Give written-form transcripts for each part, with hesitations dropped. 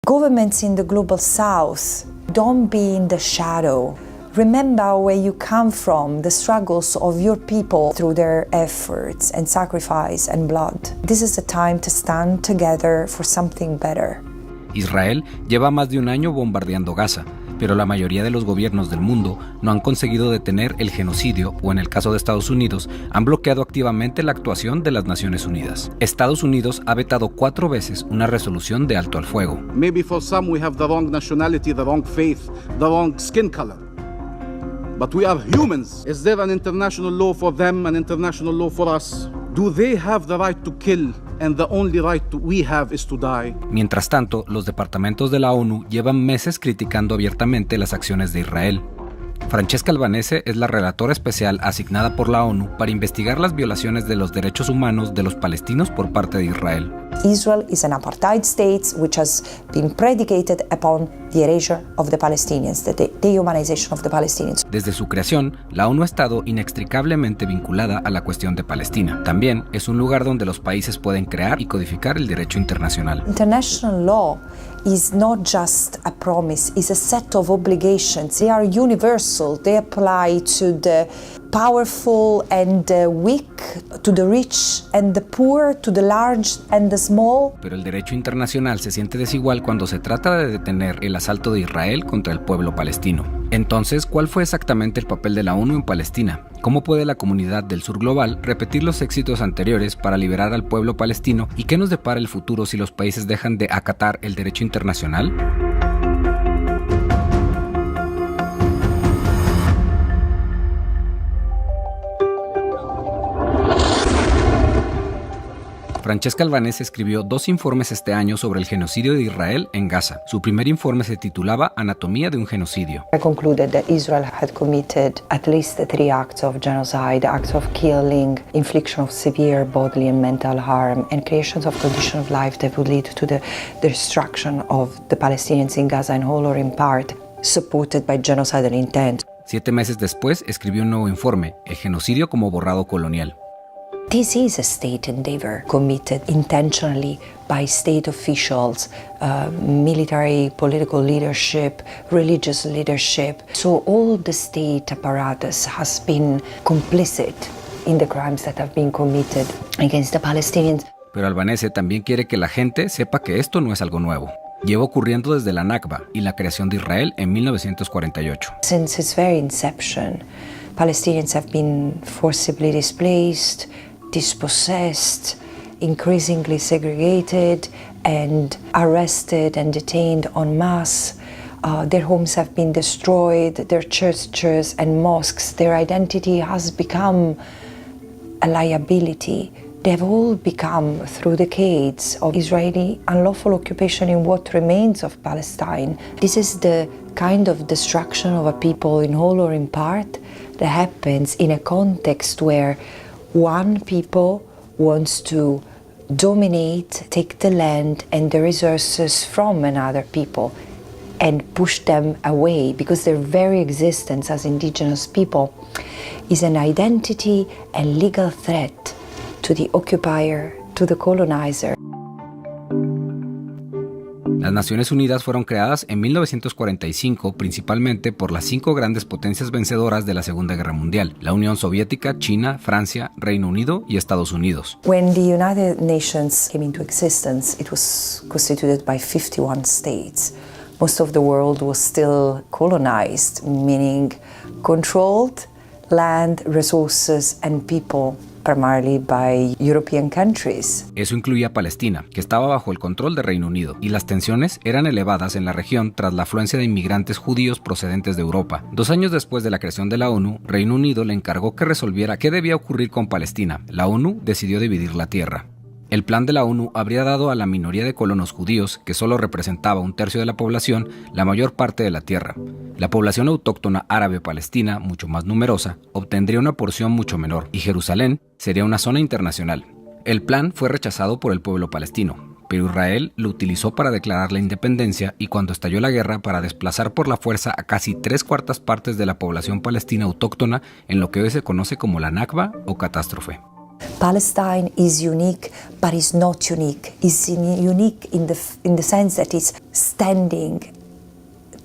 Governments in the global south, don't be in the shadow. Remember where you come from, the struggles of your people through their efforts and sacrifice and blood. This is a time to stand together for something better. Israel lleva más de un año bombardeando Gaza, pero la mayoría de los gobiernos del mundo no han conseguido detener el genocidio o, en el caso de Estados Unidos, han bloqueado activamente la actuación de las Naciones Unidas. Estados Unidos ha vetado 4 veces una resolución de alto al fuego. Maybe for some we have the wrong nationality, the wrong faith, the wrong skin color. But we are humans. Is there an international law for them, an international law for us? Do they have the right to kill? And the only right we have is to die. Mientras tanto, los departamentos de la ONU llevan meses criticando abiertamente las acciones de Israel. Francesca Albanese es la relatora especial asignada por la ONU para investigar las violaciones de los derechos humanos de los palestinos por parte de Israel. Israel is an apartheid state which has been predicated upon the erasure of the Palestinians, the dehumanization of the Palestinians. Desde su creación, la ONU ha estado inextricablemente vinculada a la cuestión de Palestina. También es un lugar donde los países pueden crear y codificar el derecho internacional. International law is not just a promise, it's a set of obligations. They are universal. They apply to the powerful and the weak, to the rich and the poor, to the large and the small. Pero el derecho internacional se siente desigual cuando se trata de detener el asalto de Israel contra el pueblo palestino. Entonces, ¿cuál fue exactamente el papel de la ONU en Palestina? ¿Cómo puede la comunidad del sur global repetir los éxitos anteriores para liberar al pueblo palestino? ¿Y qué nos depara el futuro si los países dejan de acatar el derecho internacional? Francesca Albanese escribió 2 informes este año sobre el genocidio de Israel en Gaza. Su primer informe se titulaba Anatomía de un genocidio. I concluded that Israel had committed at least 3 acts of genocide, acts of killing, infliction of severe bodily and mental harm, and creations of conditions of life that would lead to the destruction of the Palestinians in Gaza in whole or in part, supported by genocidal intent. 7 meses después escribió un nuevo informe, El genocidio como borrado colonial. This is a state endeavor committed intentionally by state officials, military, political leadership, religious leadership. So all the state apparatus has been complicit in the crimes that have been committed against the Palestinians. Pero Albanese también quiere que la gente sepa que esto no es algo nuevo. Lleva ocurriendo desde la Nakba y la creación de Israel en 1948. Since its very inception, Palestinians have been forcibly displaced, dispossessed, increasingly segregated and arrested and detained en masse. Their homes have been destroyed, their churches and mosques, their identity has become a liability. They've all become, through decades of Israeli unlawful occupation in what remains of Palestine. This is the kind of destruction of a people in whole or in part that happens in a context where one people wants to dominate, take the land and the resources from another people and push them away, because their very existence as indigenous people is an identity and legal threat to the occupier, to the colonizer. Las Naciones Unidas fueron creadas en 1945 principalmente por las 5 grandes potencias vencedoras de la Segunda Guerra Mundial: la Unión Soviética, China, Francia, Reino Unido y Estados Unidos. When the United Nations came into existence, it was constituted by 51 states. Most of the world was still colonized, meaning controlled land, resources and people, primarily by European countries. Eso incluía Palestina, que estaba bajo el control del Reino Unido, y las tensiones eran elevadas en la región tras la afluencia de inmigrantes judíos procedentes de Europa. 2 años después de la creación de la ONU, Reino Unido le encargó que resolviera qué debía ocurrir con Palestina. La ONU decidió dividir la tierra. El plan de la ONU habría dado a la minoría de colonos judíos, que solo representaba 1/3 de la población, la mayor parte de la tierra. La población autóctona árabe palestina, mucho más numerosa, obtendría una porción mucho menor, y Jerusalén sería una zona internacional. El plan fue rechazado por el pueblo palestino, pero Israel lo utilizó para declarar la independencia y, cuando estalló la guerra, para desplazar por la fuerza a casi 3/4 partes de la población palestina autóctona en lo que hoy se conoce como la Nakba o catástrofe. Palestine is unique, but is not unique. It's unique in the sense that it's standing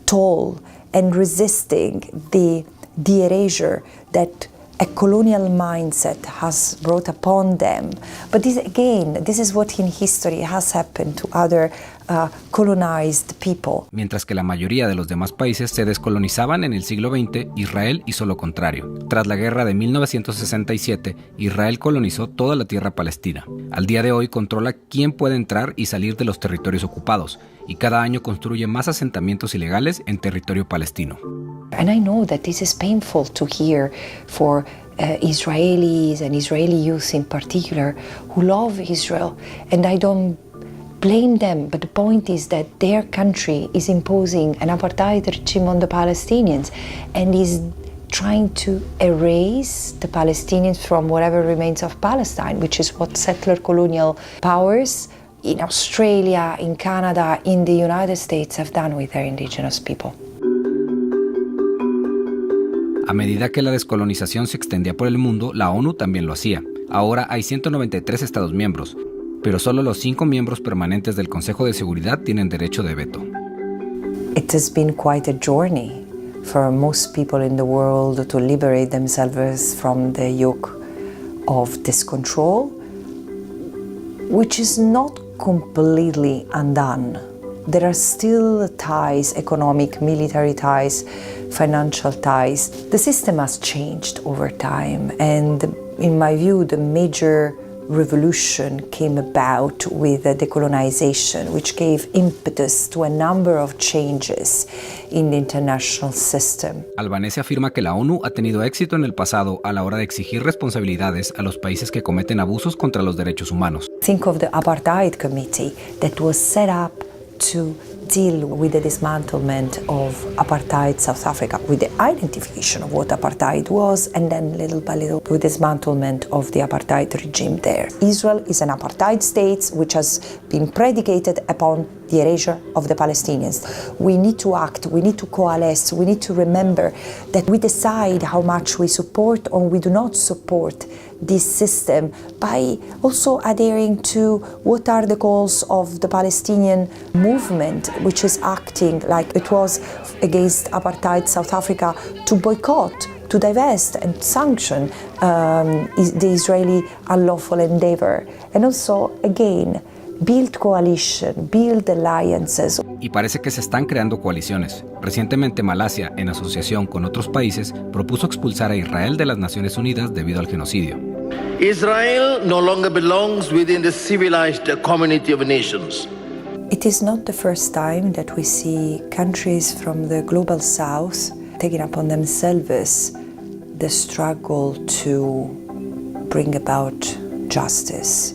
tall and resisting the erasure that a colonial mindset has brought upon them. But this is what in history has happened to other colonized people. Mientras que la mayoría de los demás países se descolonizaban en el siglo XX, Israel hizo lo contrario. Tras la guerra de 1967, Israel colonizó toda la tierra palestina. Al día de hoy controla quién puede entrar y salir de los territorios ocupados, y cada año construye más asentamientos ilegales en territorio palestino. And I know that this is painful to hear for Israelis and Israeli youth in particular who love Israel, and I don't blame them, but the point is that their country is imposing an apartheid regime on the Palestinians and is trying to erase the Palestinians from whatever remains of Palestine, which is what settler colonial powers in Australia, in Canada, in the United States have done with their indigenous people. A medida que la descolonización se extendía por el mundo, la ONU también lo hacía. Ahora hay 193 Estados miembros, pero solo los 5 miembros permanentes del Consejo de Seguridad tienen derecho de veto. It has been quite a journey for most people in the world to liberate themselves from the yoke of this control, which is not completely undone. There are still ties, economic, military ties, financial ties. The system has changed over time, and in my view, the major revolution came about with the decolonization, which gave impetus to a number of changes in the international system. Albanese afirma que la ONU ha tenido éxito en el pasado a la hora de exigir responsabilidades a los países que cometen abusos contra los derechos humanos. Think of the Apartheid Committee that was set up to deal with the dismantlement of apartheid South Africa, with the identification of what apartheid was, and then little by little with dismantlement of the apartheid regime there. Israel is an apartheid state which has been predicated upon the erasure of the Palestinians. We need to act, we need to coalesce, we need to remember that we decide how much we support or we do not support this system by also adhering to what are the goals of the Palestinian movement, which is acting like it was against apartheid South Africa to boycott, to divest and sanction the Israeli unlawful endeavor. And also, again, build coalition, build alliances. Y parece que se están creando coaliciones. Recientemente Malasia, en asociación con otros países, propuso expulsar a Israel de las Naciones Unidas debido al genocidio. Israel no longer belongs within the civilized community of nations. It is not the first time that we see countries from the global south taking upon themselves the struggle to bring about justice.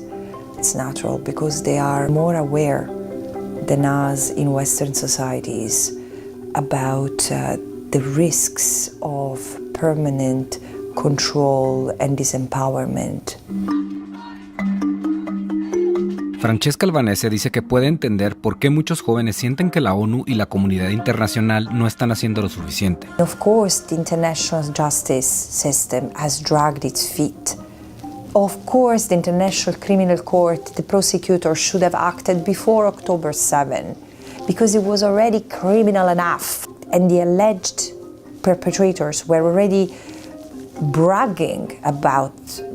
It's natural because they are more aware than us in Western societies about the risks of permanent control and disempowerment. Francesca Albanese dice que puede entender por qué muchos jóvenes sienten que la ONU y la comunidad internacional no están haciendo lo suficiente. Of course, the international justice system has dragged its feet. Of course, the International Criminal Court, the prosecutor should have acted before October 7, because it was already criminal enough, and the alleged perpetrators were already bragging about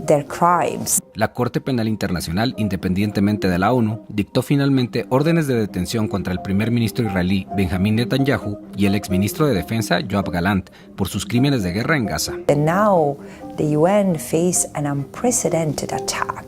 their crimes. La Corte Penal Internacional, independientemente de la ONU, dictó finalmente órdenes de detención contra el primer ministro israelí Benjamin Netanyahu y el exministro de Defensa Yoav Gallant por sus crímenes de guerra en Gaza. And now the UN face an unprecedented attack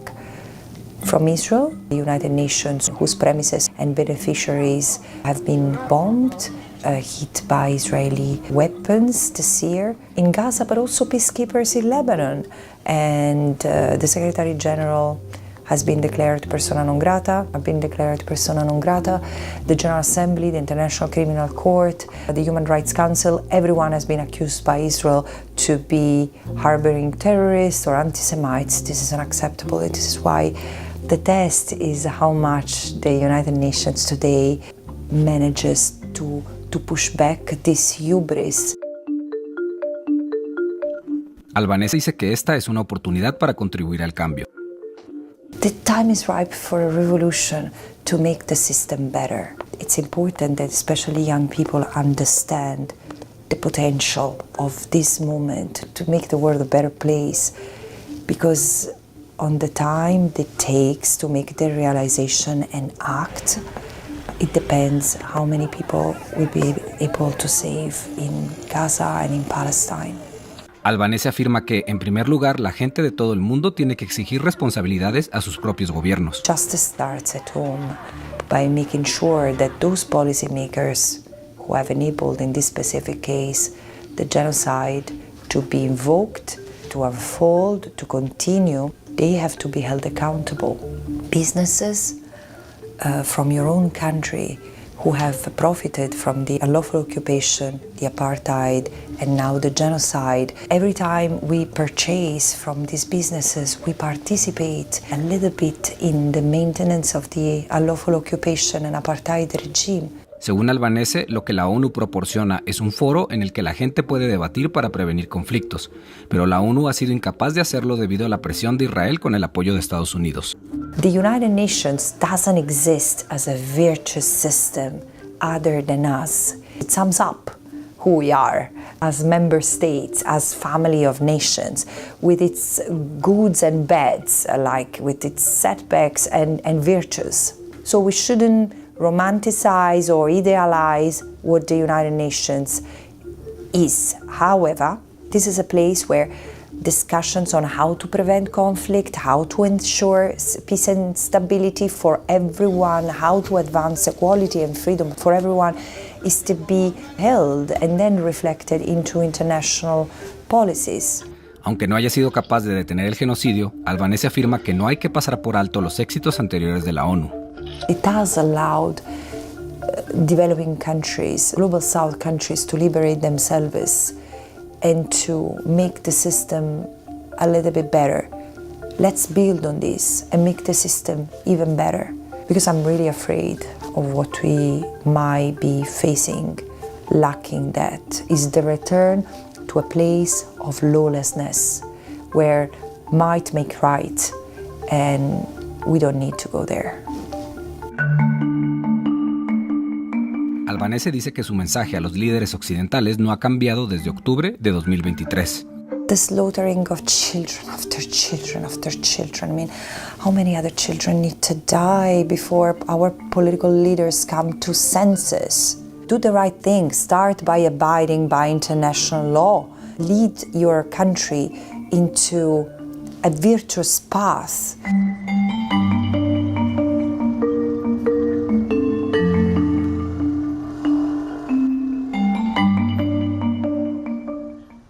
from Israel, the United Nations, whose premises and beneficiaries have been bombed, hit by Israeli weapons this year in Gaza, but also peacekeepers in Lebanon. And the Secretary General has been declared persona non grata, The General Assembly, the International Criminal Court, the Human Rights Council, everyone has been accused by Israel to be harboring terrorists or anti-Semites. This is unacceptable. This is why the test is how much the United Nations today manages to push back this hubris. Albanese dice que esta es una oportunidad para contribuir al cambio. time is ripe for a revolution to make the system better. It's important that especially young people understand the potential of this moment to make the world a better place, because on the time it takes to make the realization and act, it depends how many people will be able to save in Gaza and in Palestine. Albanese afirma que, en primer lugar, la gente de todo el mundo tiene que exigir responsabilidades a sus propios gobiernos. Justice starts at home by making sure that those policymakers who have enabled, in this specific case, the genocide to be invoked, to unfold, to continue, they have to be held accountable. Businesses from your own country who have profited from the unlawful occupation, the apartheid, and now the genocide. Every time we purchase from these businesses, we participate a little bit in the maintenance of the unlawful occupation and apartheid regime. Según Albanese, lo que la ONU proporciona es un foro en el que la gente puede debatir para prevenir conflictos, pero la ONU ha sido incapaz de hacerlo debido a la presión de Israel con el apoyo de Estados Unidos. The United Nations doesn't exist as a virtuous system other than us. It sums up who we are as member states, as family of nations, with its goods and bads, like with its setbacks and virtues. So we shouldn't romanticize or idealize what the United Nations is. However, this is a place where discussions on how to prevent conflict, how to ensure peace and stability for everyone, how to advance equality and freedom for everyone is to be held and then reflected into international policies. Aunque no haya sido capaz de detener el genocidio, Albanese afirma que no hay que pasar por alto los éxitos anteriores de la ONU. It has allowed developing countries, global south countries, to liberate themselves and to make the system a little bit better. Let's build on this and make the system even better, because I'm really afraid of what we might be facing. Lacking that is the return to a place of lawlessness where might make right, and we don't need to go there. Albanese dice que su mensaje a los líderes occidentales no ha cambiado desde octubre de 2023. The slaughtering of children after children after children. I mean, how many other children need to die before our political leaders come to senses? Do the right thing. Start by abiding by international law. Lead your country into a virtuous path.